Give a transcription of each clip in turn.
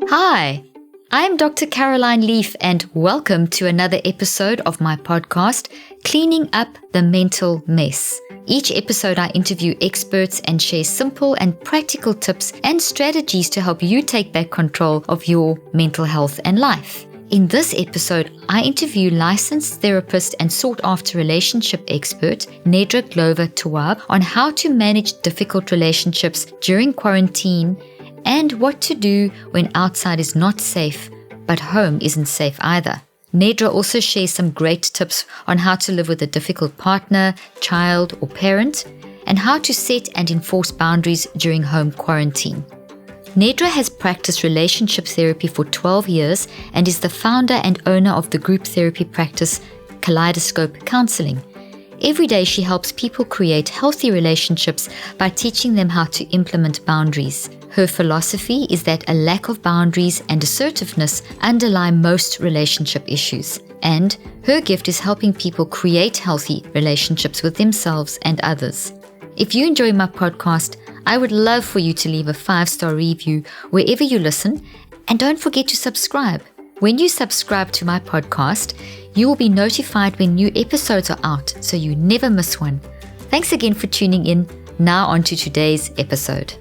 Hi, I'm Dr. Caroline Leaf, and welcome to another episode of my podcast, Cleaning Up the Mental Mess. Each episode, I interview experts and share simple and practical tips and strategies to help you take back control of your mental health and life. In this episode, I interview licensed therapist and sought-after relationship expert Nedra Tawwab on how to manage difficult relationships during quarantine and what to do when outside is not safe, but home isn't safe either. Nedra also shares some great tips on how to live with a difficult partner, child, or parent, and how to set and enforce boundaries during home quarantine. Nedra has practiced relationship therapy for 12 years and is the founder and owner of the group therapy practice Kaleidoscope Counseling. Every day she helps people create healthy relationships by teaching them how to implement boundaries. Her philosophy is that a lack of boundaries and assertiveness underlie most relationship issues. And her gift is helping people create healthy relationships with themselves and others. If you enjoy my podcast, I would love for you to leave a 5-star review wherever you listen, and don't forget to subscribe. When you subscribe to my podcast, you will be notified when new episodes are out, so you never miss one. Thanks again for tuning in. Now on to today's episode.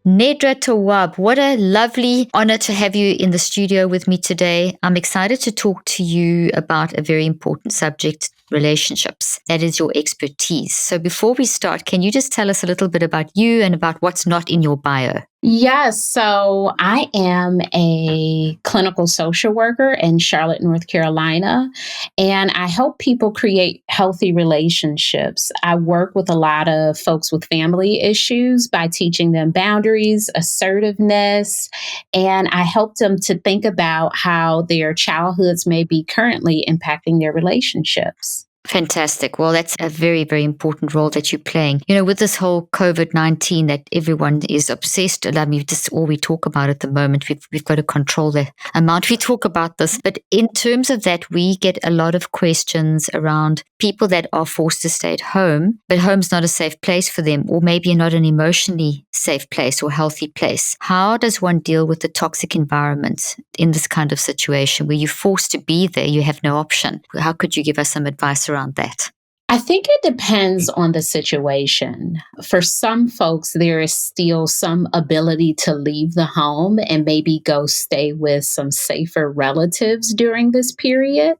Nedra Tawwab, what a lovely honor to have you in the studio with me today. I'm excited to talk to you about a very important subject, relationships. That is your expertise. So before we start, can you just tell us a little bit about you and about what's not in your bio? Yes, so I am a clinical social worker in Charlotte, North Carolina, and I help people create healthy relationships. I work with a lot of folks with family issues by teaching them boundaries, assertiveness, and I help them to think about how their childhoods may be currently impacting their relationships. Fantastic. Well, that's a very, very important role that you're playing. You know, with this whole COVID-19 that everyone is obsessed, I mean, just all we talk about at the moment, we've got to control the amount we talk about this. But in terms of that, we get a lot of questions around people that are forced to stay at home, but home's not a safe place for them, or maybe not an emotionally safe place or healthy place. How does one deal with the toxic environment in this kind of situation where you're forced to be there, you have no option? How could you give us some advice around that? I think it depends on the situation. For some folks, there is still some ability to leave the home and maybe go stay with some safer relatives during this period,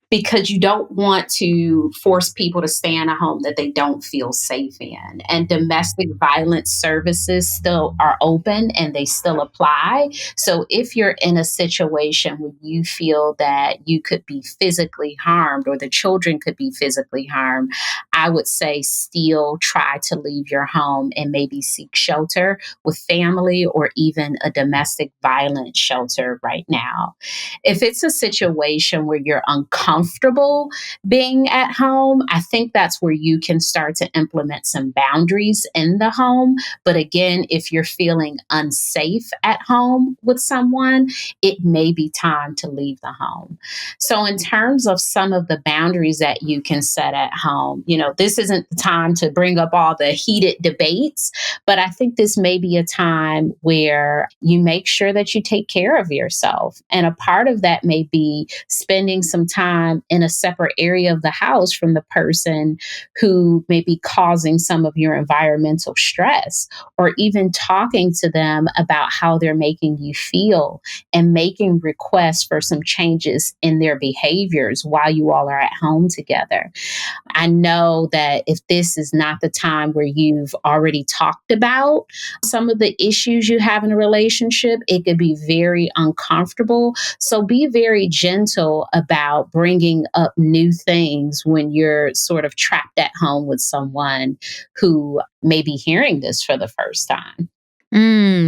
because you don't want to force people to stay in a home that they don't feel safe in. And domestic violence services still are open and they still apply. So if you're in a situation where you feel that you could be physically harmed or the children could be physically harmed, I would say still try to leave your home and maybe seek shelter with family or even a domestic violence shelter right now. If it's a situation where you're uncomfortable being at home, I think that's where you can start to implement some boundaries in the home. But again, if you're feeling unsafe at home with someone, it may be time to leave the home. So in terms of some of the boundaries that you can set at home, you know, this isn't the time to bring up all the heated debates, but I think this may be a time where you make sure that you take care of yourself. And a part of that may be spending some time in a separate area of the house from the person who may be causing some of your environmental stress, or even talking to them about how they're making you feel and making requests for some changes in their behaviors while you all are at home together. I know that if this is not the time where you've already talked about some of the issues you have in a relationship, it could be very uncomfortable. So be very gentle about bringing up new things when you're sort of trapped at home with someone who may be hearing this for the first time.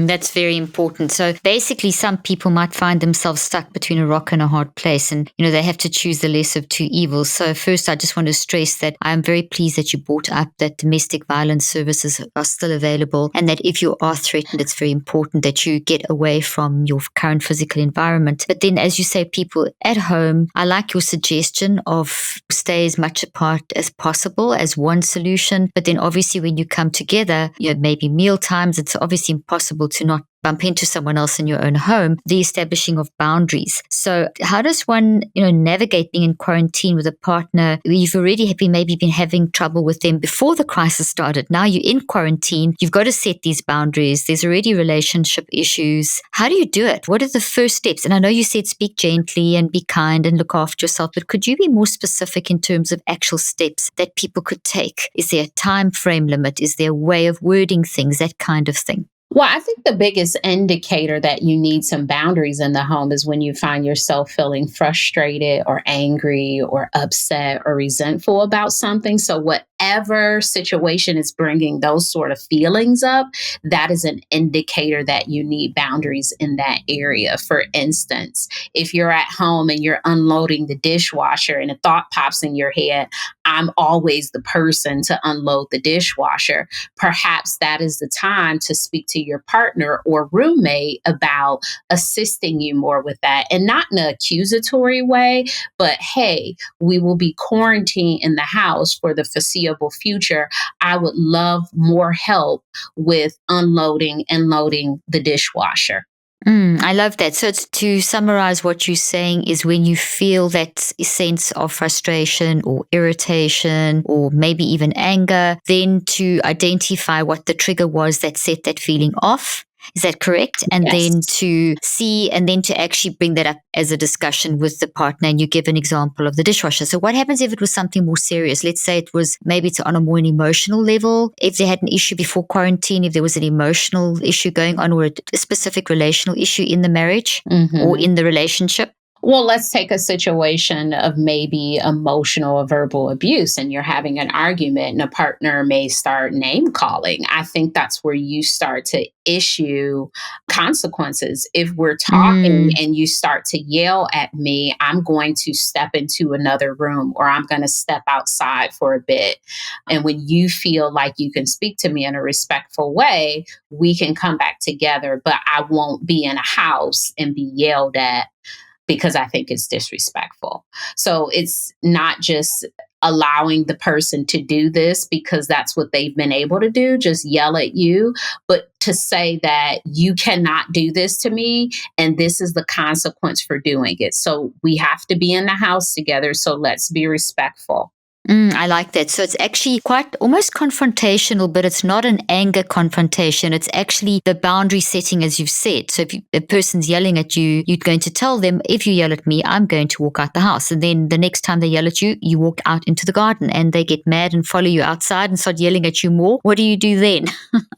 That's very important. So basically, some people might find themselves stuck between a rock and a hard place, and they have to choose the less of two evils. So first, I just want to stress that I'm very pleased that you brought up that domestic violence services are still available, and that if you are threatened, it's very important that you get away from your current physical environment. But then, as you say, people at home, I like your suggestion of stay as much apart as possible as one solution. But then obviously when you come together, maybe meal times, it's obviously impossible to not bump into someone else in your own home, the establishing of boundaries. So how does one, navigate being in quarantine with a partner? You've already maybe been having trouble with them before the crisis started. Now you're in quarantine. You've got to set these boundaries. There's already relationship issues. How do you do it? What are the first steps? And I know you said speak gently and be kind and look after yourself, but could you be more specific in terms of actual steps that people could take? Is there a time frame limit? Is there a way of wording things, that kind of thing? Well, I think the biggest indicator that you need some boundaries in the home is when you find yourself feeling frustrated or angry or upset or resentful about something. So, whatever situation is bringing those sort of feelings up, that is an indicator that you need boundaries in that area. For instance, if you're at home and you're unloading the dishwasher and a thought pops in your head, I'm always the person to unload the dishwasher. Perhaps that is the time to speak to your partner or roommate about assisting you more with that, and not in an accusatory way, but hey, we will be quarantined in the house for the foreseeable future. I would love more help with unloading and loading the dishwasher. I love that. So it's, to summarize what you're saying, is when you feel that sense of frustration or irritation or maybe even anger, then to identify what the trigger was that set that feeling off. Is that correct? And Yes. then to see, and then to actually bring that up as a discussion with the partner. And you give an example of the dishwasher. So what happens if it was something more serious? Let's say it was, maybe it's on a more emotional level. If they had an issue before quarantine, if there was an emotional issue going on, or a specific relational issue in the marriage or in the relationship. Well, let's take a situation of maybe emotional or verbal abuse, and you're having an argument, and a partner may start name calling. I think that's where you start to issue consequences. If we're talking and you start to yell at me, I'm going to step into another room, or I'm going to step outside for a bit. And when you feel like you can speak to me in a respectful way, we can come back together, but I won't be in a house and be yelled at because I think it's disrespectful. So it's not just allowing the person to do this because that's what they've been able to do, just yell at you, but to say that you cannot do this to me and this is the consequence for doing it. So we have to be in the house together. So let's be respectful. I like that. So it's actually quite almost confrontational, but it's not an anger confrontation. It's actually the boundary setting, as you've said. So if a person's yelling at you, you're going to tell them, if you yell at me, I'm going to walk out the house. And then the next time they yell at you, you walk out into the garden and they get mad and follow you outside and start yelling at you more. What do you do then?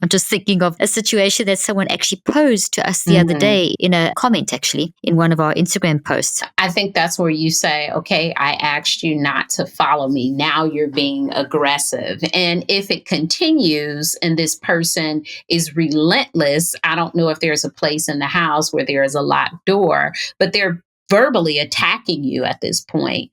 I'm just thinking of a situation that someone actually posed to us the other day in a comment, actually, in one of our Instagram posts. I think that's where you say, okay, I asked you not to follow me. Now you're being aggressive. And if it continues and this person is relentless, I don't know if there's a place in the house where there is a locked door, but they're verbally attacking you at this point.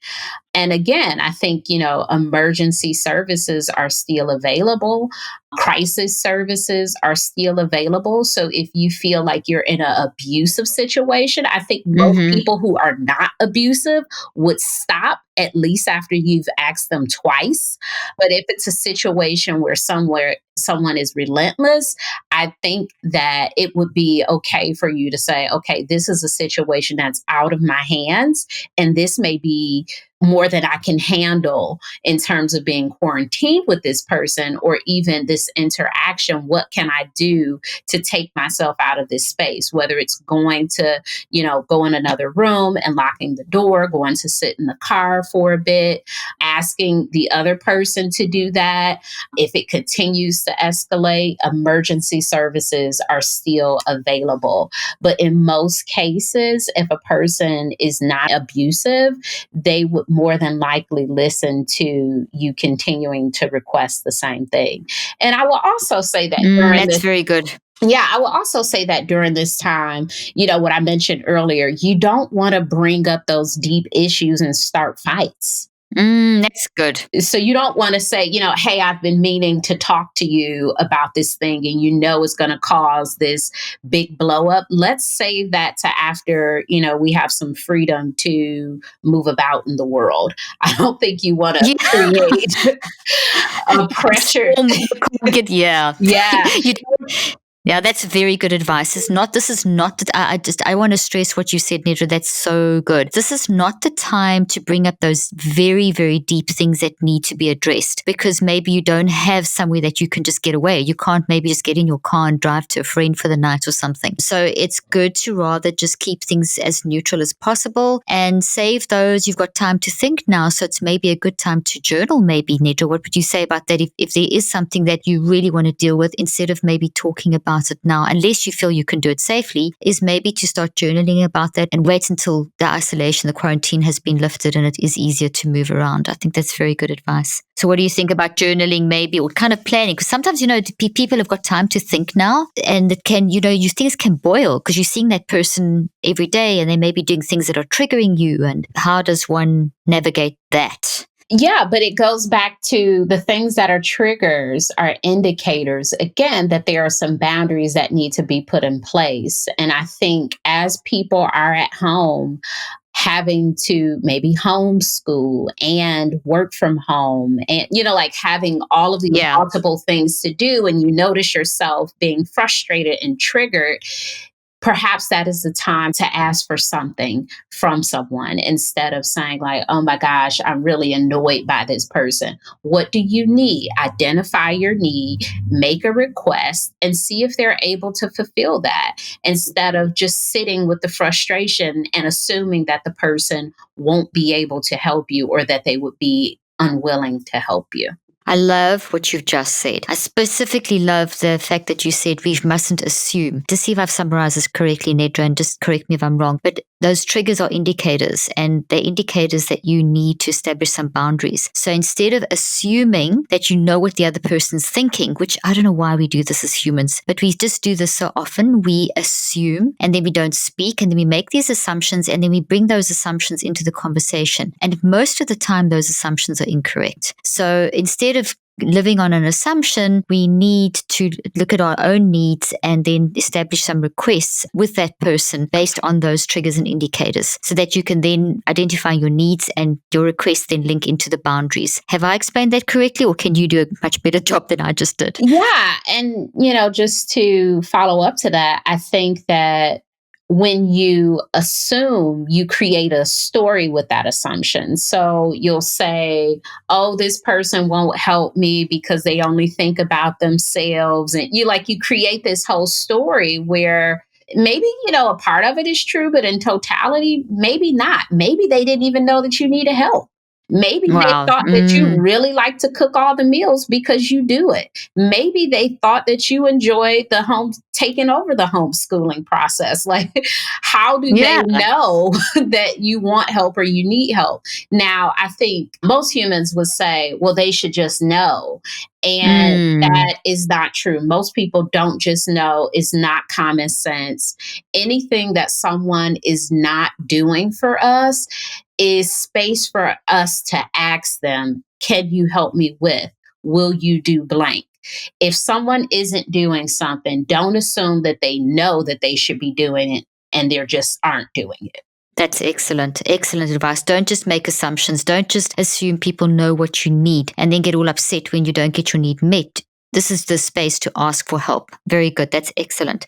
And again, I think, emergency services are still available. Crisis services are still available. So if you feel like you're in an abusive situation, I think most people who are not abusive would stop at least after you've asked them twice. But if it's a situation where someone is relentless, I think that it would be okay for you to say, okay, this is a situation that's out of my hands, and this may be more than I can handle in terms of being quarantined with this person or even this interaction. What can I do to take myself out of this space? Whether it's going to, go in another room and locking the door, going to sit in the car for a bit, asking the other person to do that. If it continues to escalate, emergency services are still available. But in most cases, if a person is not abusive, they would more than likely listen to you continuing to request the same thing. And I will also say that that's very good. Yeah, I will also say that during this time, what I mentioned earlier, you don't want to bring up those deep issues and start fights. That's good. So you don't want to say, hey, I've been meaning to talk to you about this thing and it's going to cause this big blow up. Let's save that to after, we have some freedom to move about in the world. I don't think you want to create a pressure. Yeah. Yeah. Yeah, that's very good advice. This is not, I want to stress what you said, Nedra. That's so good. This is not the time to bring up those very, very deep things that need to be addressed, because maybe you don't have somewhere that you can just get away. You can't maybe just get in your car and drive to a friend for the night or something. So it's good to rather just keep things as neutral as possible and save those. You've got time to think now. So it's maybe a good time to journal, maybe, Nedra. What would you say about that? If there is something that you really want to deal with, instead of maybe talking about it now, unless you feel you can do it safely, is maybe to start journaling about that and wait until the isolation, the quarantine has been lifted and it is easier to move around. I think that's very good advice. So what do you think about journaling maybe, or kind of planning? Because sometimes, people have got time to think now, and it can, things can boil because you're seeing that person every day and they may be doing things that are triggering you. And how does one navigate that? Yeah, but it goes back to the things that are triggers are indicators, again, that there are some boundaries that need to be put in place. And I think as people are at home, having to maybe homeschool and work from home and, like having all of these multiple things to do, and you notice yourself being frustrated and triggered, perhaps that is the time to ask for something from someone instead of saying like, oh my gosh, I'm really annoyed by this person. What do you need? Identify your need, make a request, and see if they're able to fulfill that, instead of just sitting with the frustration and assuming that the person won't be able to help you or that they would be unwilling to help you. I love what you've just said. I specifically love the fact that you said we mustn't assume. To see if I've summarized this correctly, Nedra, and just correct me if I'm wrong, but those triggers are indicators, and they're indicators that you need to establish some boundaries. So instead of assuming that you know what the other person's thinking, which I don't know why we do this as humans, but we just do this so often, we assume and then we don't speak, and then we make these assumptions, and then we bring those assumptions into the conversation. And most of the time, those assumptions are incorrect. So instead of living on an assumption, we need to look at our own needs and then establish some requests with that person based on those triggers and indicators, so that you can then identify your needs and your requests then link into the boundaries. Have I explained that correctly, or can you do a much better job than I just did? Yeah. And, just to follow up to that, I think that when you assume, you create a story with that assumption. So you'll say, oh, this person won't help me because they only think about themselves. And you create this whole story where maybe, a part of it is true, but in totality, maybe not. Maybe they didn't even know that you needed help. Maybe they thought that you really like to cook all the meals because you do it. Maybe they thought that you enjoyed taking over the homeschooling process. Like, how do they know that you want help or you need help? Now, I think most humans would say, well, they should just know. And that is not true. Most people don't just know. It's not common sense. Anything that someone is not doing for us is space for us to ask them, can you help me with? Will you do blank? If someone isn't doing something, don't assume that they know that they should be doing it and they just aren't doing it. That's excellent. Excellent advice. Don't just make assumptions. Don't just assume people know what you need and then get all upset when you don't get your need met. This is the space to ask for help. Very good. That's excellent.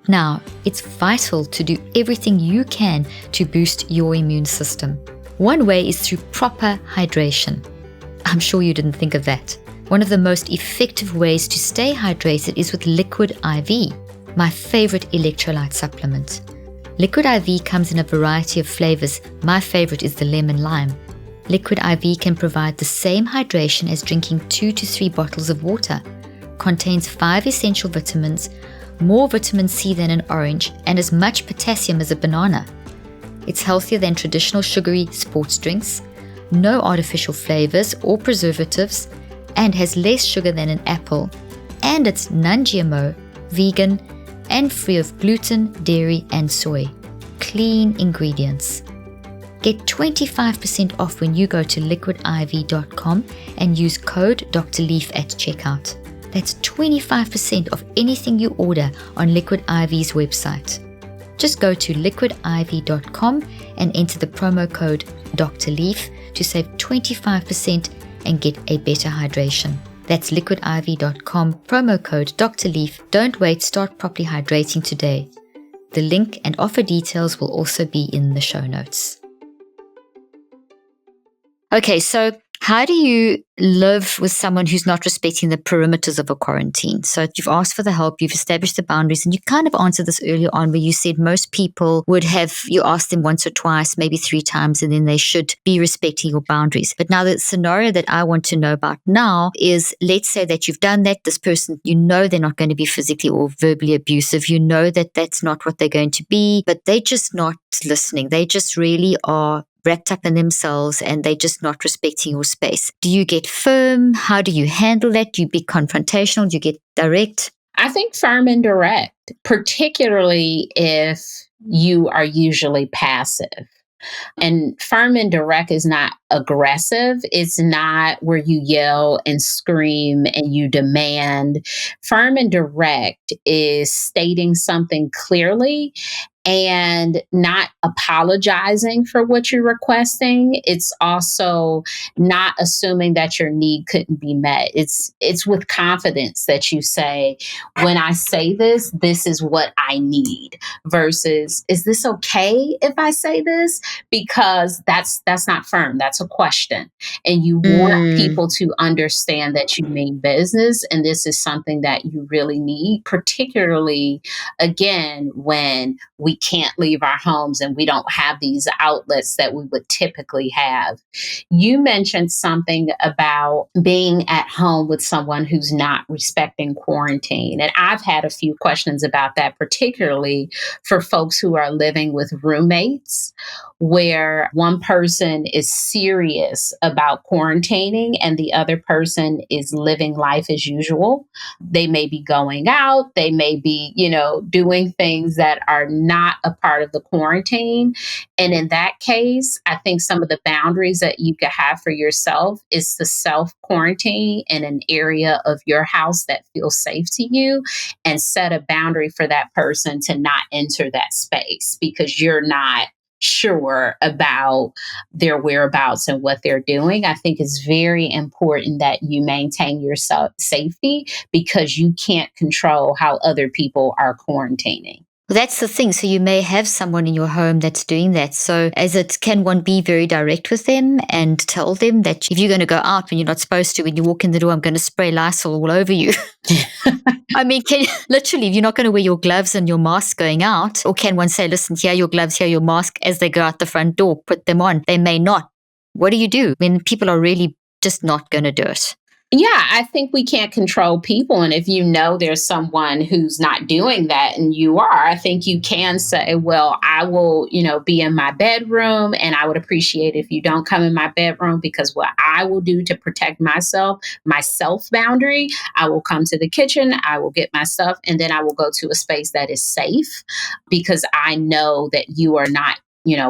Now, it's vital to do everything you can to boost your immune system. One way is through proper hydration. I'm sure you didn't think of that. One of the most effective ways to stay hydrated is with Liquid IV, my favorite electrolyte supplement. Liquid IV comes in a variety of flavors. My favorite is the lemon lime. Liquid IV can provide the same hydration as drinking 2 to 3 bottles of water. Contains 5 essential vitamins, more vitamin C than an orange, and as much potassium as a banana. It's healthier than traditional sugary sports drinks, no artificial flavors or preservatives, and has less sugar than an apple. And it's non-GMO, vegan, and free of gluten, dairy, and soy. Clean ingredients. Get 25% off when you go to liquidiv.com and use code Dr. Leaf at checkout. That's 25% off anything you order on Liquid IV's website. Just go to liquidiv.com and enter the promo code Dr. Leaf to save 25% and get a better hydration. That's liquidivy.com, promo code Dr. Leaf. Don't wait, start properly hydrating today. The link and offer details will also be in the show notes. Okay, so how do you live with someone who's not respecting the perimeters of a quarantine? So you've asked for the help, you've established the boundaries, and you kind of answered this earlier on where you said most people would have, you asked them once or twice, maybe 3 times, and then they should be respecting your boundaries. But now the scenario that I want to know about now is, let's say that you've done that, this person, you know they're not going to be physically or verbally abusive, you know that that's not what they're going to be, but they're just not listening. They just really are wrapped up in themselves and they're just not respecting your space. Do you get firm? How do you handle that? Do you be confrontational? Do you get direct? I think firm and direct, particularly if you are usually passive. And firm and direct is not aggressive. It's not where you yell and scream and you demand. Firm and direct is stating something clearly and not apologizing for what you're requesting. It's also not assuming that your need couldn't be met. It's with confidence that you say, when I say this, this is what I need, versus, is this okay if I say this? Because that's not firm. That's a question. And you want people to understand that you mean business and this is something that you really need, particularly again when we can't leave our homes and we don't have these outlets that we would typically have. You mentioned something about being at home with someone who's not respecting quarantine. And I've had a few questions about that, particularly for folks who are living with roommates, where one person is serious about quarantining and the other person is living life as usual. They may be going out, they may be, doing things that are not a part of the quarantine. And in that case, I think some of the boundaries that you could have for yourself is to self quarantine in an area of your house that feels safe to you and set a boundary for that person to not enter that space because you're not sure about their whereabouts and what they're doing. I think it's very important that you maintain your safety because you can't control how other people are quarantining. Well, that's the thing. So you may have someone in your home that's doing that. So can one be very direct with them and tell them that if you're going to go out when you're not supposed to, when you walk in the door, I'm going to spray Lysol all over you. I mean, literally, you're not going to wear your gloves and your mask going out. Or can one say, listen, here are your gloves, here are your mask as they go out the front door, put them on. They may not. What do you do when people are really just not going to do it? Yeah, I think we can't control people. And if you know there's someone who's not doing that and you are, I think you can say, well, I will, be in my bedroom and I would appreciate if you don't come in my bedroom because what I will do to protect myself, my self boundary, I will come to the kitchen, I will get my stuff, and then I will go to a space that is safe because I know that you are not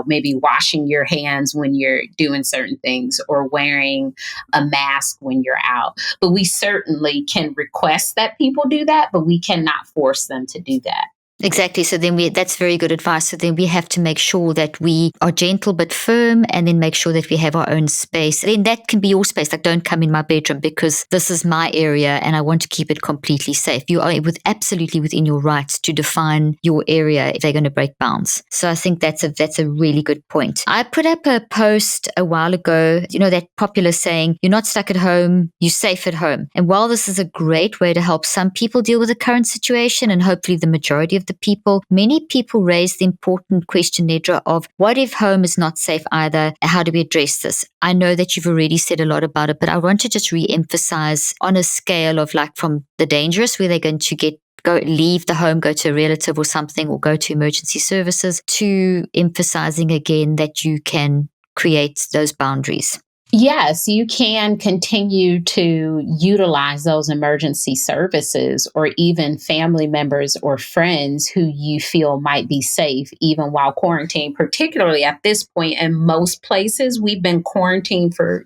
maybe washing your hands when you're doing certain things or wearing a mask when you're out. But we certainly can request that people do that, but we cannot force them to do that. Exactly. So then that's very good advice. So then we have to make sure that we are gentle but firm and then make sure that we have our own space. Then that can be your space. Like, don't come in my bedroom because this is my area and I want to keep it completely safe. You are absolutely within your rights to define your area if they're going to break bounds. So I think that's a really good point. I put up a post a while ago, that popular saying, you're not stuck at home, you're safe at home. And while this is a great way to help some people deal with the current situation and hopefully the majority of the people, many people raise the important question, Nedra, of what if home is not safe either? How do we address this? I know that you've already said a lot about it, but I want to just re-emphasize on a scale of like from the dangerous, where they're going to leave the home, go to a relative or something, or go to emergency services, to emphasizing again that you can create those boundaries. Yes, you can continue to utilize those emergency services or even family members or friends who you feel might be safe even while quarantined, particularly at this point in most places. We've been quarantined for,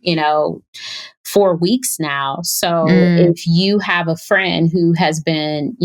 4 weeks now. So if you have a friend who has been,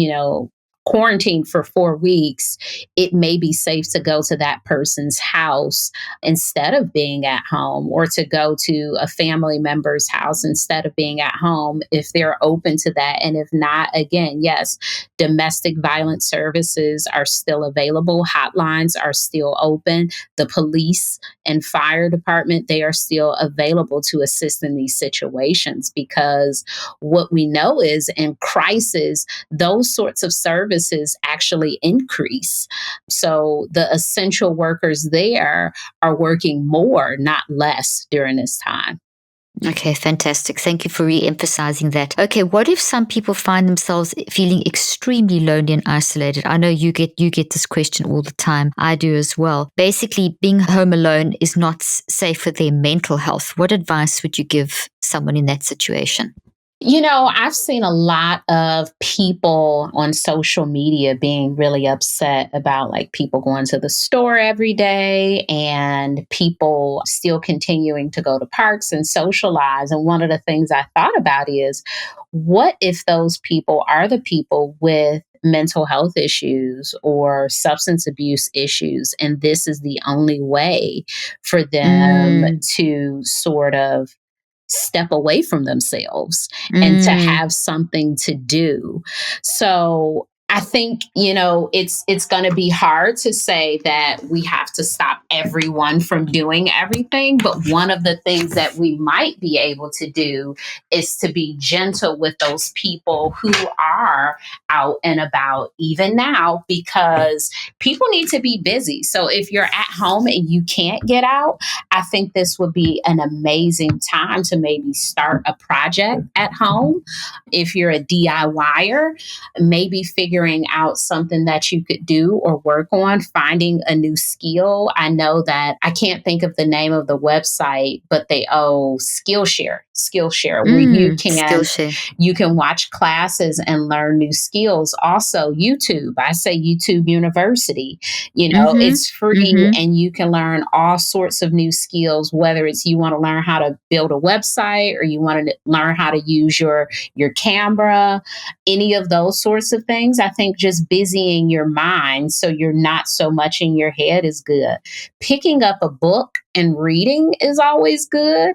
quarantined for 4 weeks, it may be safe to go to that person's house instead of being at home, or to go to a family member's house instead of being at home if they're open to that. And if not, again, yes, domestic violence services are still available. Hotlines are still open. The police and fire department, they are still available to assist in these situations, because what we know is in crisis, those sorts of services actually increase. So the essential workers there are working more, not less, during this time. Okay, fantastic. Thank you for re-emphasizing that. Okay, what if some people find themselves feeling extremely lonely and isolated? I know you get this question all the time. I do as well. Basically, being home alone is not safe for their mental health. What advice would you give someone in that situation? I've seen a lot of people on social media being really upset about like people going to the store every day and people still continuing to go to parks and socialize. And one of the things I thought about is, what if those people are the people with mental health issues or substance abuse issues, and this is the only way for them to sort of step away from themselves and to have something to do. So I think, it's going to be hard to say that we have to stop everyone from doing everything. But one of the things that we might be able to do is to be gentle with those people who are out and about even now, because people need to be busy. So if you're at home and you can't get out, I think this would be an amazing time to maybe start a project at home. If you're a DIYer, maybe figuring out something that you could do or work on, finding a new skill. I know that I can't think of the name of the website, but they Skillshare, where you can watch classes and learn new skills. Also, YouTube. I say YouTube University. It's free and you can learn all sorts of new skills, whether it's you want to learn how to build a website or you want to learn how to use your camera, any of those sorts of things. I think just busying your mind so you're not so much in your head is good. Picking up a book and reading is always good.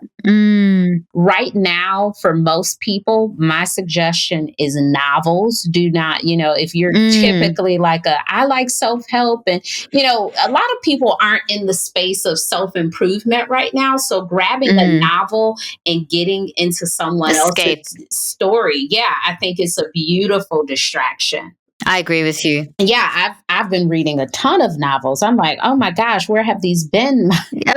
Right now, for most people, my suggestion is novels. Do not, if you're typically I like self-help, and, a lot of people aren't in the space of self-improvement right now. So grabbing a novel and getting into someone else's story, I think it's a beautiful distraction. I agree with you. Yeah, I've been reading a ton of novels. I'm like, oh my gosh, where have these been?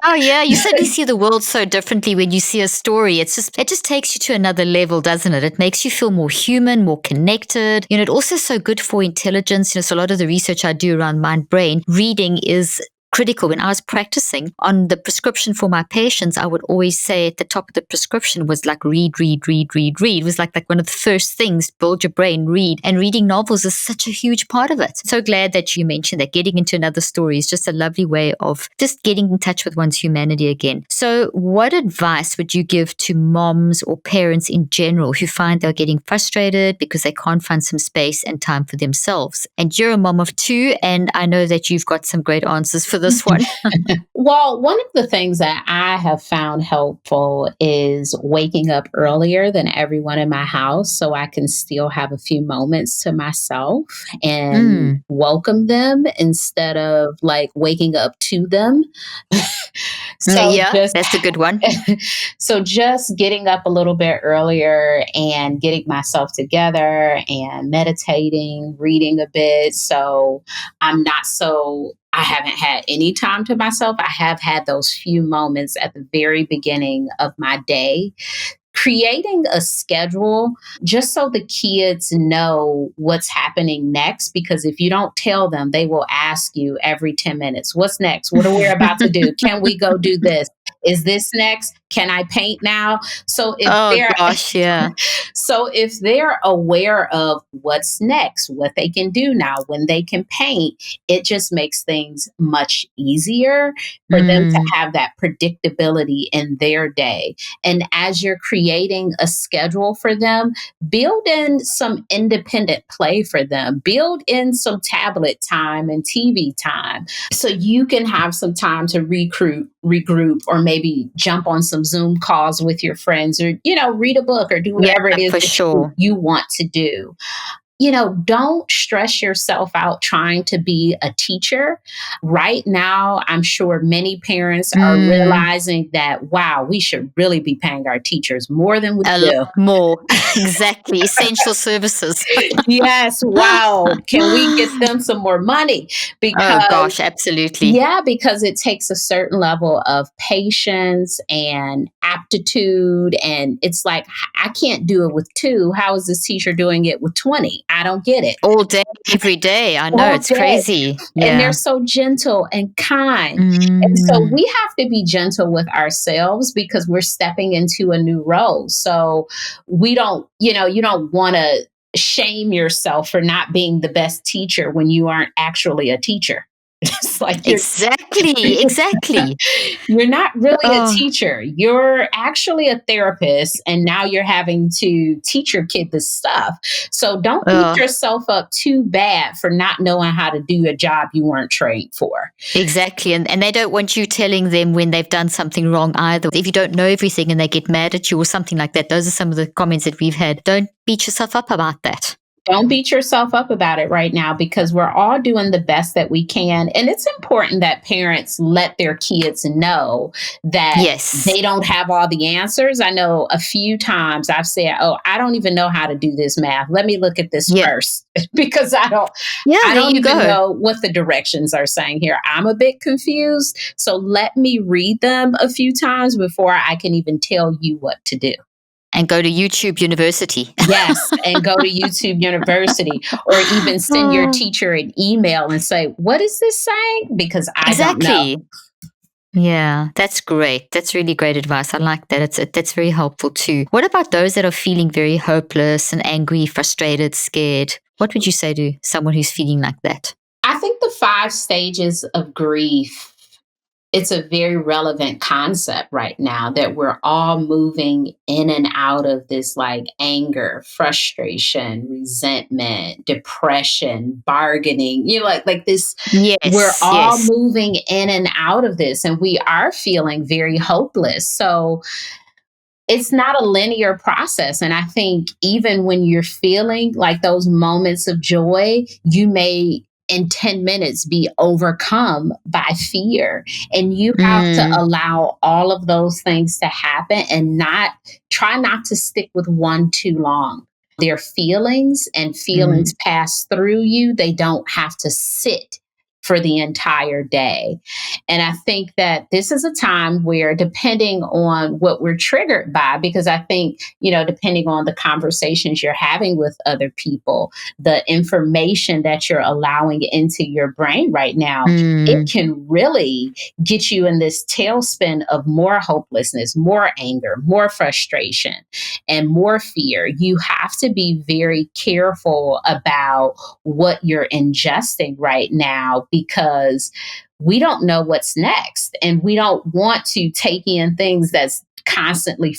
Oh yeah, you suddenly see the world so differently when you see a story. It just takes you to another level, doesn't it? It makes you feel more human, more connected. It's also so good for intelligence. So a lot of the research I do around mind brain, reading is critical. When I was practicing on the prescription for my patients, I would always say at the top of the prescription was like read, read, read, read, read. It was like one of the first things, build your brain, read. And reading novels is such a huge part of it. So glad that you mentioned that. Getting into another story is just a lovely way of just getting in touch with one's humanity again. So what advice would you give to moms or parents in general who find they're getting frustrated because they can't find some space and time for themselves? And you're a mom of two, and I know that you've got some great answers for this one. Well, one of the things that I have found helpful is waking up earlier than everyone in my house so I can still have a few moments to myself and welcome them instead of like waking up to them. That's a good one. So just getting up a little bit earlier and getting myself together and meditating, reading a bit. So I haven't had any time to myself. I have had those few moments at the very beginning of my day. Creating a schedule just so the kids know what's happening next, because if you don't tell them, they will ask you every 10 minutes, what's next? What are we about to do? Can we go do this? Is this next? Can I paint now? So if Oh they're gosh, yeah. so if they're aware of what's next, what they can do now, when they can paint, it just makes things much easier for them to Mm. have that predictability in their day. And as you're creating a schedule for them, build in some independent play for them, build in some tablet time and TV time so you can have some time to regroup, or maybe jump on some Zoom calls with your friends, or, read a book or do Yeah, whatever it is for that you, sure. you want to do. Don't stress yourself out trying to be a teacher. Right now, I'm sure many parents are Mm. realizing that, wow, we should really be paying our teachers more than we A lot do. more. Exactly. Essential services. Yes, wow. Can we get them some more money? Oh Because gosh, absolutely. Yeah, because it takes a certain level of patience and aptitude. And it's like, I can't do it with two. How is this teacher doing it with 20? I don't get it. All day, every day. I know, All it's day. crazy. And they're Yeah. so gentle and kind. And so Mm. we have to be gentle with ourselves because we're stepping into a new role. So we don't, you don't want to shame yourself for not being the best teacher when you aren't actually a teacher. It's like Exactly, exactly. you're not really a Oh, teacher. You're actually a therapist, and now you're having to teach your kid this stuff. So don't beat oh, yourself up too bad for not knowing how to do a job you weren't trained for. exactly. And they don't want you telling them when they've done something wrong either. If you don't know everything and they get mad at you or something like that, those are some of the comments that we've had. Don't beat yourself up about that. Don't beat yourself up about it right now, because we're all doing the best that we can. And it's important that parents let their kids know that Yes. they don't have all the answers. I know a few times I've said, "Oh, I don't even know how to do this math. Let me look at this Yeah. first," because I don't Yeah, I there don't you even go. know what the directions are saying here. I'm a bit confused. So let me read them a few times before I can even tell you what to do. And go to YouTube University. Yes, and go to YouTube University, or even send your Oh, teacher an email and say, "What is this saying?" Because I don't know. exactly. Yeah, that's great. That's really great advice. I like that. That's very helpful too. What about those that are feeling very hopeless and angry, frustrated, scared? What would you say to someone who's feeling like that? I think the 5 stages of grief, it's a very relevant concept right now, that we're all moving in and out of this, like, anger, frustration, resentment, depression, bargaining, like this. We're Yes, all yes. moving in and out of this, and we are feeling very hopeless. So it's not a linear process. And I think even when you're feeling like those moments of joy, you may in 10 minutes be overcome by fear. And you have to Mm, allow all of those things to happen, and not try not to stick with one too long. Their feelings, and mm, feelings pass through you. They don't have to sit for the entire day. And I think that this is a time where, depending on what we're triggered by, because I think, depending on the conversations you're having with other people, the information that you're allowing into your brain right now, it mm, can really get you in this tailspin of more hopelessness, more anger, more frustration, and more fear. You have to be very careful about what you're ingesting right now, because we don't know what's next, and we don't want to take in things that's constantly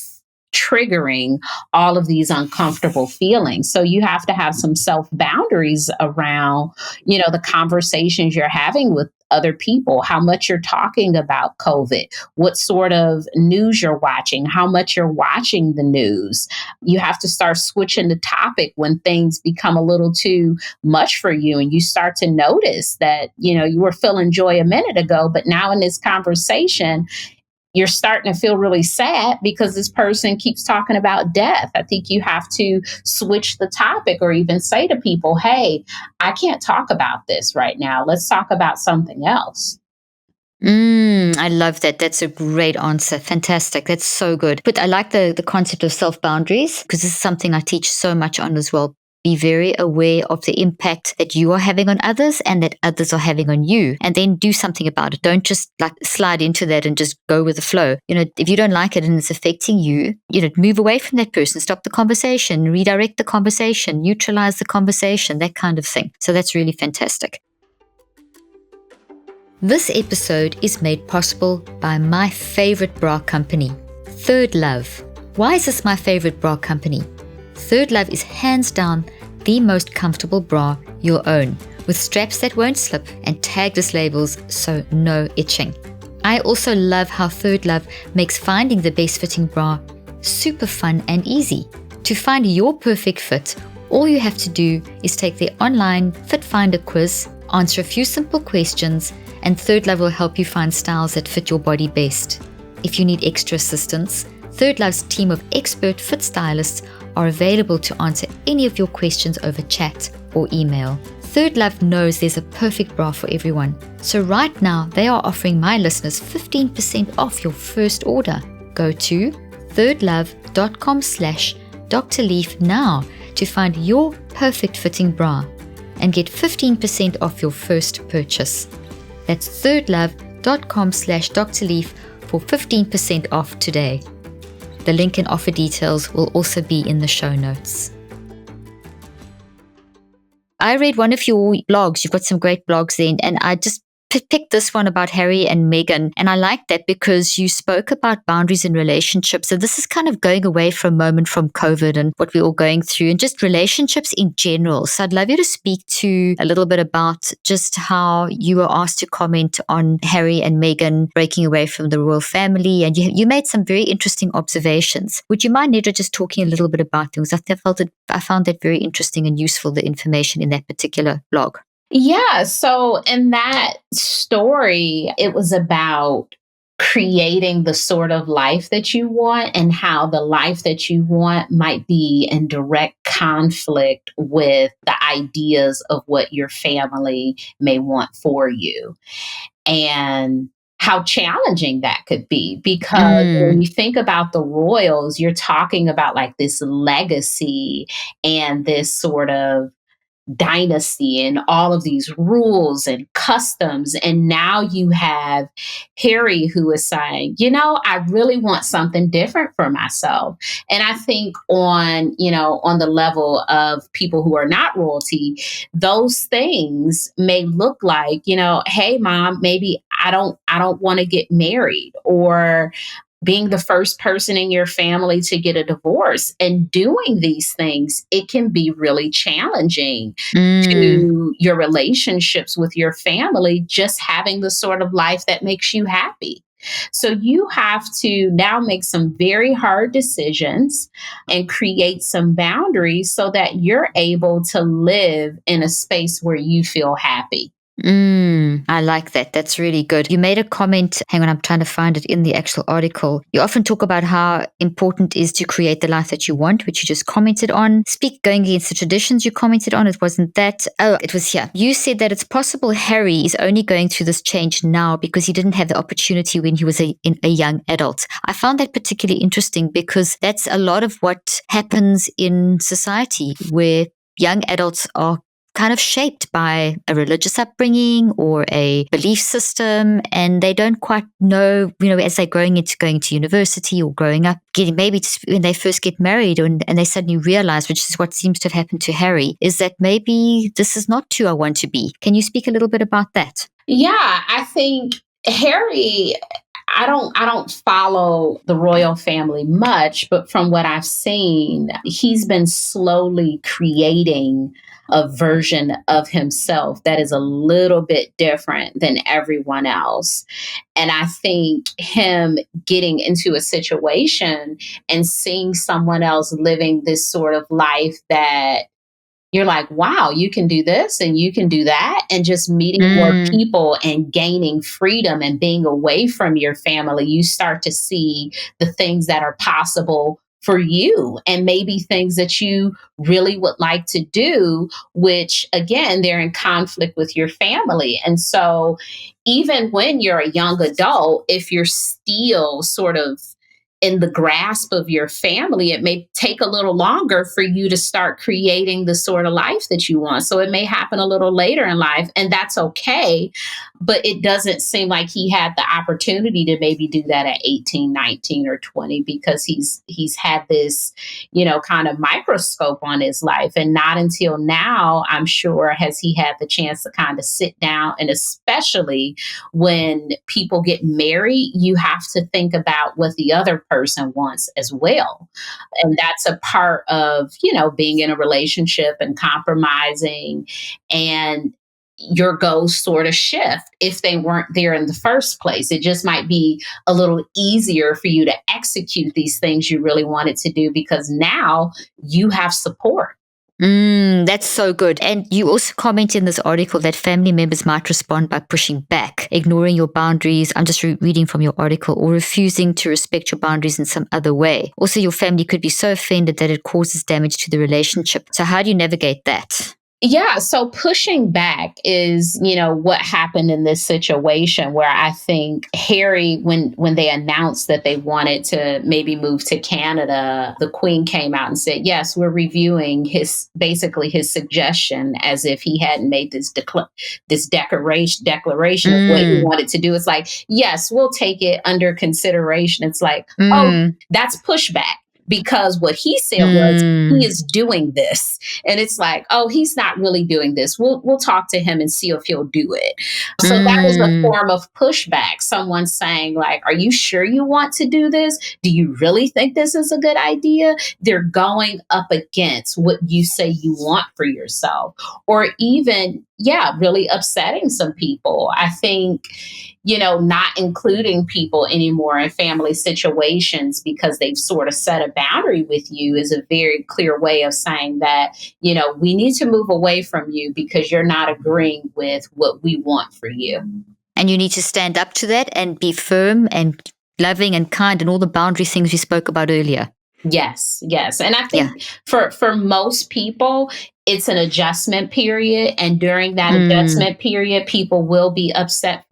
triggering all of these uncomfortable feelings. So you have to have some self boundaries around, the conversations you're having with other people, how much you're talking about COVID, what sort of news you're watching, how much you're watching the news. You have to start switching the topic when things become a little too much for you, and you start to notice that, you were feeling joy a minute ago, but now in this conversation you're starting to feel really sad because this person keeps talking about death. I think you have to switch the topic, or even say to people, "Hey, I can't talk about this right now. Let's talk about something else." I love that. That's a great answer. Fantastic. That's so good. But I like the concept of self boundaries, because this is something I teach so much on as well. be very aware of the impact that you are having on others and that others are having on you, and then do something about it. Don't just like slide into that and just go with the flow. If you don't like it and it's affecting you, move away from that person, stop the conversation, redirect the conversation, neutralize the conversation, that kind of thing. So that's really fantastic. This episode is made possible by my favorite bra company, Third Love. Why is this my favorite bra company? Third Love is hands down the most comfortable bra you'll own, with straps that won't slip and tagless labels, so no itching. I also love how Third Love makes finding the best fitting bra super fun and easy. To find your perfect fit, all you have to do is take their online Fit Finder quiz, answer a few simple questions, and Third Love will help you find styles that fit your body best. If you need extra assistance, Third Love's team of expert fit stylists are available to answer any of your questions over chat or email. Third Love knows there's a perfect bra for everyone. So right now, they are offering my listeners 15% off your first order. Go to thirdlove.com/drleaf now to find your perfect fitting bra and get 15% off your first purchase. That's thirdlove.com/drleaf for 15% off today. The link and offer details will also be in the show notes. I read one of your blogs. You've got some great blogs there, and I just picked this one about Harry and Meghan. And I like that because you spoke about boundaries in relationships. And this is kind of going away for a moment from COVID and what we're all going through and just relationships in general. So I'd love you to speak to a little bit about just how you were asked to comment on Harry and Meghan breaking away from the royal family. And you made some very interesting observations. Would you mind, Nedra, just talking a little bit about things? I found that very interesting and useful, the information in that particular blog. Yeah. So in that story, it was about creating the sort of life that you want and how the life that you want might be in direct conflict with the ideas of what your family may want for you. And how challenging that could be, because when you think about the royals, you're talking about like this legacy and this sort of dynasty and all of these rules and customs. And now you have Harry who is saying, I really want something different for myself. And I think on the level of people who are not royalty, those things may look like, hey, mom, maybe I don't want to get married, or being the first person in your family to get a divorce. And doing these things, it can be really challenging to your relationships with your family, just having the sort of life that makes you happy. So you have to now make some very hard decisions and create some boundaries so that you're able to live in a space where you feel happy. I like that. That's really good. You made a comment. Hang on, I'm trying to find it in the actual article. You often talk about how important it is to create the life that you want, which you just commented on. Going against the traditions you commented on. It wasn't that. Oh, it was here. You said that it's possible Harry is only going through this change now because he didn't have the opportunity when he was a young adult. I found that particularly interesting because that's a lot of what happens in society, where young adults are kind of shaped by a religious upbringing or a belief system, and they don't quite know, as they're going to university or growing up, maybe when they first get married and they suddenly realize, which is what seems to have happened to Harry, is that maybe this is not who I want to be. Can you speak a little bit about that? Yeah, I think Harry, I don't follow the royal family much, but from what I've seen, he's been slowly creating a version of himself that is a little bit different than everyone else. And I think him getting into a situation and seeing someone else living this sort of life that you're like, wow, you can do this and you can do that. And just meeting more people and gaining freedom and being away from your family, you start to see the things that are possible for you, and maybe things that you really would like to do, which again, they're in conflict with your family. And so even when you're a young adult, if you're still sort of in the grasp of your family, it may take a little longer for you to start creating the sort of life that you want. So it may happen a little later in life, and that's okay. But it doesn't seem like he had the opportunity to maybe do that at 18, 19, or 20 because he's had this, kind of microscope on his life. And not until now, I'm sure, has he had the chance to kind of sit down. And especially when people get married, you have to think about what the other person wants as well. And that's a part of, being in a relationship and compromising, and your goals sort of shift if they weren't there in the first place. It just might be a little easier for you to execute these things you really wanted to do because now you have support. That's so good. And you also comment in this article that family members might respond by pushing back, ignoring your boundaries. I'm just reading from your article, or refusing to respect your boundaries in some other way. Also, your family could be so offended that it causes damage to the relationship. So how do you navigate that? Yeah, so pushing back is, what happened in this situation where I think Harry, when they announced that they wanted to maybe move to Canada, the Queen came out and said, "Yes, we're reviewing his suggestion," as if he hadn't made this declaration of what he wanted to do. It's like, "Yes, we'll take it under consideration." It's like, "Oh, that's pushback." Because what he said was he is doing this. And it's like, oh, he's not really doing this. We'll talk to him and see if he'll do it. So that is a form of pushback. Someone saying like, are you sure you want to do this? Do you really think this is a good idea? They're going up against what you say you want for yourself. Or even, really upsetting some people. I think, not including people anymore in family situations because they've sort of set a boundary with you is a very clear way of saying that, we need to move away from you because you're not agreeing with what we want for you. And you need to stand up to that and be firm and loving and kind and all the boundary things we spoke about earlier. Yes. And I think for most people, it's an adjustment period. And during that adjustment period, people will be upset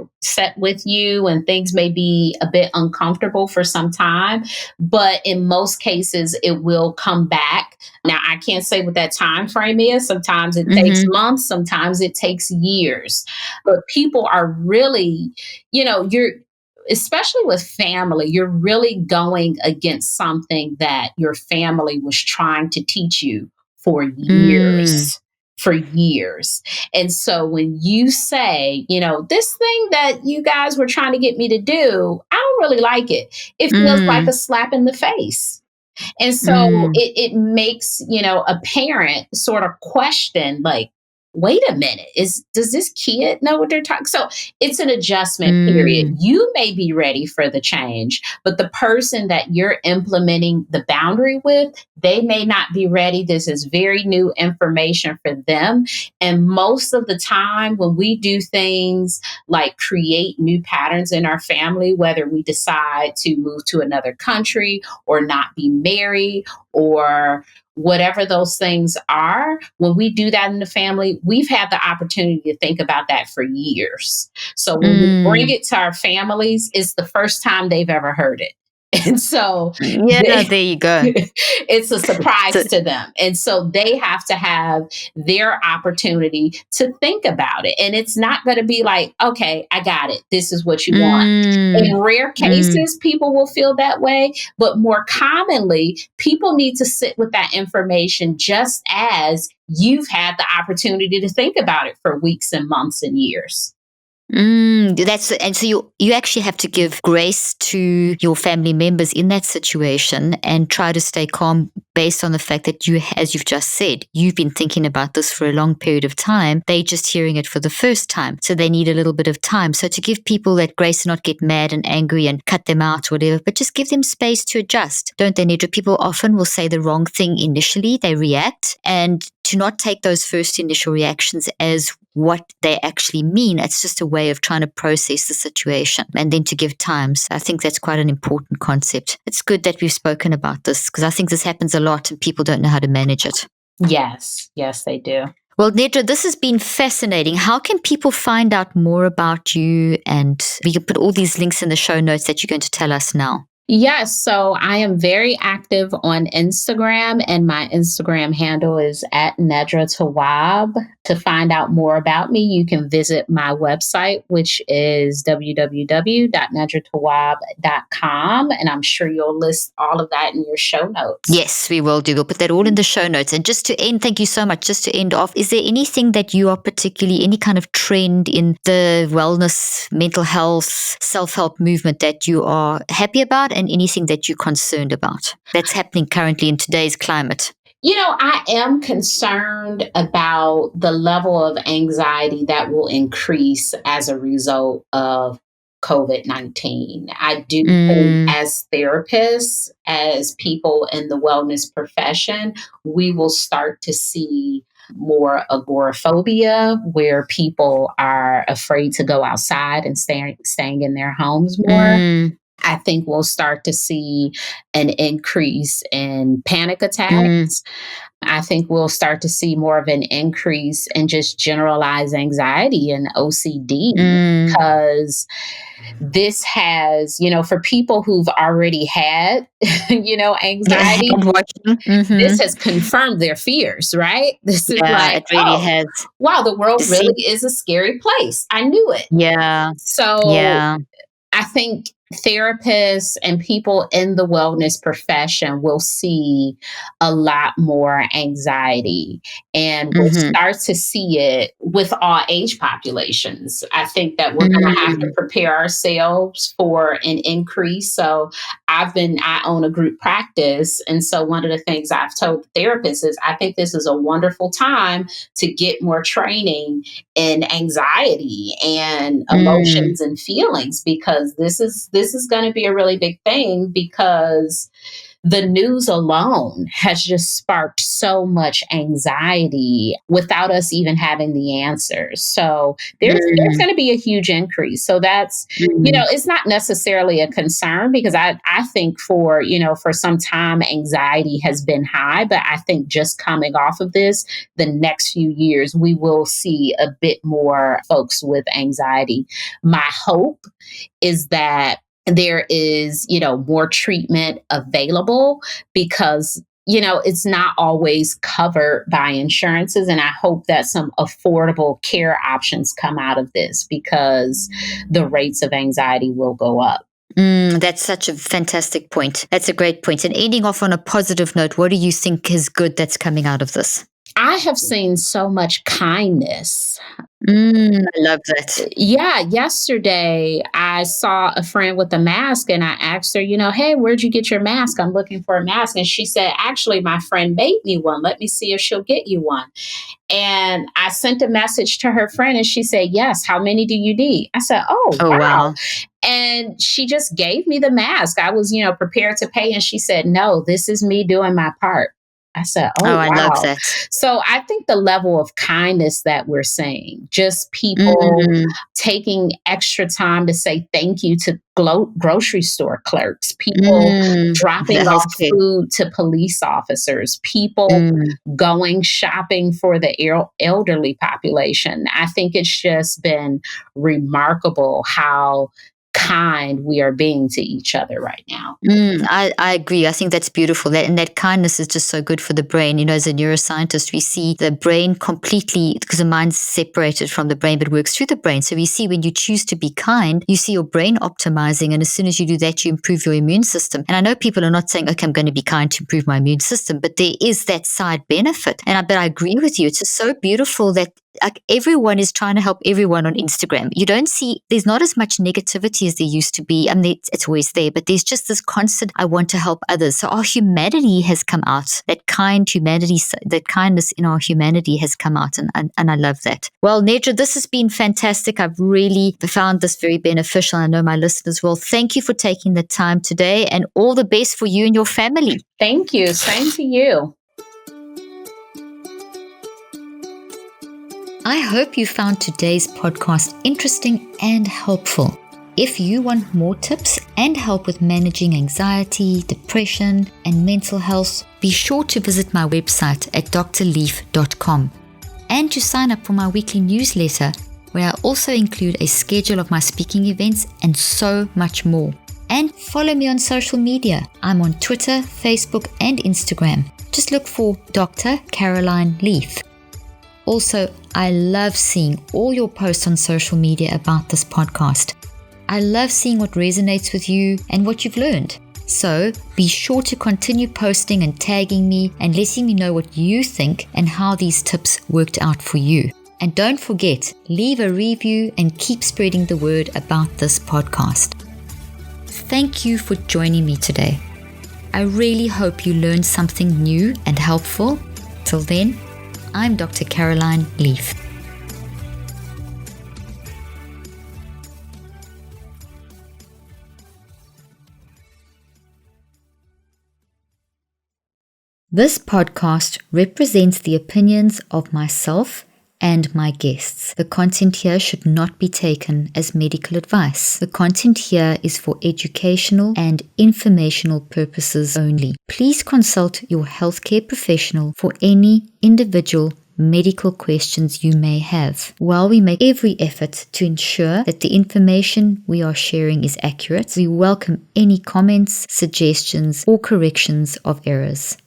with you and things may be a bit uncomfortable for some time. But in most cases, it will come back. Now, I can't say what that time frame is. Sometimes it takes months, sometimes it takes years. But people are really, especially with family, you're really going against something that your family was trying to teach you for years. For years. And so when you say, this thing that you guys were trying to get me to do, I don't really like it. It feels like a slap in the face. And so it makes, a parent sort of question, like, wait a minute, does this kid know what they're talking? So it's an adjustment period. You may be ready for the change, but the person that you're implementing the boundary with, they may not be ready. This is very new information for them. And most of the time when we do things like create new patterns in our family, whether we decide to move to another country or not be married or whatever those things are, when we do that in the family, we've had the opportunity to think about that for years. So when we bring it to our families, it's the first time they've ever heard it. And so there you go. It's a surprise to them. And so they have to have their opportunity to think about it. And it's not going to be like, okay, I got it. This is what you want. In rare cases, people will feel that way. But more commonly, people need to sit with that information just as you've had the opportunity to think about it for weeks and months and years. And so you actually have to give grace to your family members in that situation and try to stay calm based on the fact that you, as you've just said, you've been thinking about this for a long period of time. They're just hearing it for the first time. So they need a little bit of time. So to give people that grace to not get mad and angry and cut them out or whatever, but just give them space to adjust. Don't they, Nedra? People often will say the wrong thing initially. They react, and to not take those first initial reactions as what they actually mean. It's just a way of trying to process the situation and then to give time. So I think that's quite an important concept. It's good that we've spoken about this because I think this happens a lot and people don't know how to manage it. Yes, they do. Well, Nedra, this has been fascinating. How can people find out more about you? And we can put all these links in the show notes that you're going to tell us now. Yes, so I am very active on Instagram, and my Instagram handle is at Nedra Tawwab. To find out more about me, you can visit my website, which is www.nedratawwab.com. And I'm sure you'll list all of that in your show notes. Yes, we will do. We'll put that all in the show notes. And just to end, thank you so much. Just to end off, is there anything that you are particularly, any kind of trend in the wellness, mental health, self-help movement that you are happy about, and anything that you're concerned about that's happening currently in today's climate? I am concerned about the level of anxiety that will increase as a result of COVID-19. I do think as therapists, as people in the wellness profession, we will start to see more agoraphobia, where people are afraid to go outside and staying in their homes more. I think we'll start to see an increase in panic attacks. I think we'll start to see more of an increase in just generalized anxiety and OCD, because this has, for people who've already had, anxiety, this has confirmed their fears, right? This is like, it really has. Wow, the world really is a scary place. I knew it. Yeah. So I think therapists and people in the wellness profession will see a lot more anxiety, and we'll start to see it with all age populations. I think that we're going to have to prepare ourselves for an increase. So I own a group practice. And so one of the things I've told the therapists is I think this is a wonderful time to get more training in anxiety and emotions and feelings, because this is going to be a really big thing, because the news alone has just sparked so much anxiety without us even having the answers. So there's going to be a huge increase. So that's, it's not necessarily a concern, because I think for some time anxiety has been high, but I think just coming off of this, the next few years, we will see a bit more folks with anxiety. My hope is that there is, more treatment available, because, it's not always covered by insurances. And I hope that some affordable care options come out of this, because the rates of anxiety will go up. That's such a fantastic point. That's a great point. And ending off on a positive note, what do you think is good that's coming out of this? I have seen so much kindness. I love that. Yeah. Yesterday, I saw a friend with a mask, and I asked her, hey, where'd you get your mask? I'm looking for a mask. And she said, actually, my friend made me one. Let me see if she'll get you one. And I sent a message to her friend, and she said, yes. How many do you need? I said, oh, wow. And she just gave me the mask. I was, prepared to pay. And she said, no, this is me doing my part. I said, oh, wow. I love that. So I think the level of kindness that we're seeing, just people taking extra time to say thank you to grocery store clerks, people dropping off food to police officers, people going shopping for the elderly population. I think it's just been remarkable how kind we are being to each other right now. I agree. I think that's beautiful. And that kindness is just so good for the brain. As a neuroscientist, we see the brain completely, because the mind's separated from the brain, but works through the brain. So we see when you choose to be kind, you see your brain optimizing. And as soon as you do that, you improve your immune system. And I know people are not saying, okay, I'm going to be kind to improve my immune system, but there is that side benefit. But I agree with you. It's just so beautiful that everyone is trying to help everyone on Instagram. You don't see, there's not as much negativity as there used to be. It's always there, but there's just this constant, I want to help others. So our humanity has come out. That kindness in our humanity has come out. And I love that. Well, Nedra, this has been fantastic. I've really found this very beneficial. I know my listeners will. Thank you for taking the time today, and all the best for you and your family. Thank you. Same to you. I hope you found today's podcast interesting and helpful. If you want more tips and help with managing anxiety, depression, and mental health, be sure to visit my website at drleaf.com and to sign up for my weekly newsletter, where I also include a schedule of my speaking events and so much more. And follow me on social media. I'm on Twitter, Facebook, and Instagram. Just look for Dr. Caroline Leaf. Also, I love seeing all your posts on social media about this podcast. I love seeing what resonates with you and what you've learned. So be sure to continue posting and tagging me and letting me know what you think and how these tips worked out for you. And don't forget, leave a review and keep spreading the word about this podcast. Thank you for joining me today. I really hope you learned something new and helpful. Till then, I'm Dr. Caroline Leaf. This podcast represents the opinions of myself and my guests. The content here should not be taken as medical advice. The content here is for educational and informational purposes only. Please consult your healthcare professional for any individual medical questions you may have. While we make every effort to ensure that the information we are sharing is accurate, we welcome any comments, suggestions, or corrections of errors.